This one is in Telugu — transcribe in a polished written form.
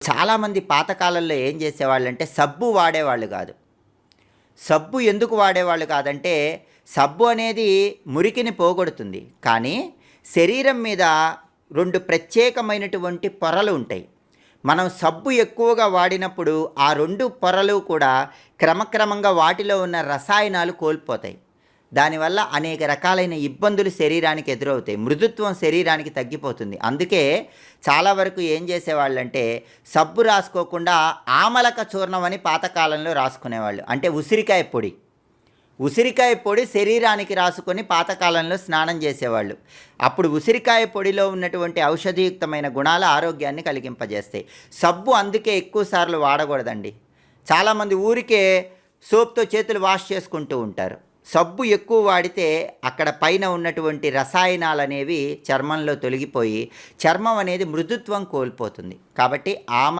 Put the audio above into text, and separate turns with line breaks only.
చాలామంది పాతకాలంలో ఏం చేసేవాళ్ళంటే సబ్బు వాడేవాళ్ళు కాదు. సబ్బు ఎందుకు వాడేవాళ్ళు కాదంటే, సబ్బు అనేది మురికిని పోగొడుతుంది. కానీ శరీరం మీద 2 ప్రత్యేకమైనటువంటి పొరలు ఉంటాయి. మనం సబ్బు ఎక్కువగా వాడినప్పుడు ఆ 2 పొరలు కూడా క్రమక్రమంగా వాటిలో ఉన్న రసాయనాలు కోల్పోతాయి. దానివల్ల అనేక రకాలైన ఇబ్బందులు శరీరానికి ఎదురవుతాయి. మృదుత్వం శరీరానికి తగ్గిపోతుంది. అందుకే చాలా వరకు ఏం చేసేవాళ్ళంటే సబ్బు రాసుకోకుండా ఆమలక చూర్ణం అని పాతకాలంలో రాసుకునేవాళ్ళు. అంటే ఉసిరికాయ పొడి. ఉసిరికాయ పొడి శరీరానికి రాసుకొని పాతకాలంలో స్నానం చేసేవాళ్ళు. అప్పుడు ఉసిరికాయ పొడిలో ఉన్నటువంటి ఔషధియుక్తమైన గుణాలు ఆరోగ్యాన్ని కలిగింపజేస్తాయి. సబ్బు అందుకే ఎక్కువ సార్లు వాడకూడదండి. చాలామంది ఊరికే సోప్తో చేతులు వాష్ చేసుకుంటూ ఉంటారు. సబ్బు ఎక్కువ వాడితే అక్కడ పైన ఉన్నటువంటి రసాయనాలు అనేవి చర్మంలో తొలగిపోయి చర్మం అనేది మృదుత్వం కోల్పోతుంది. కాబట్టి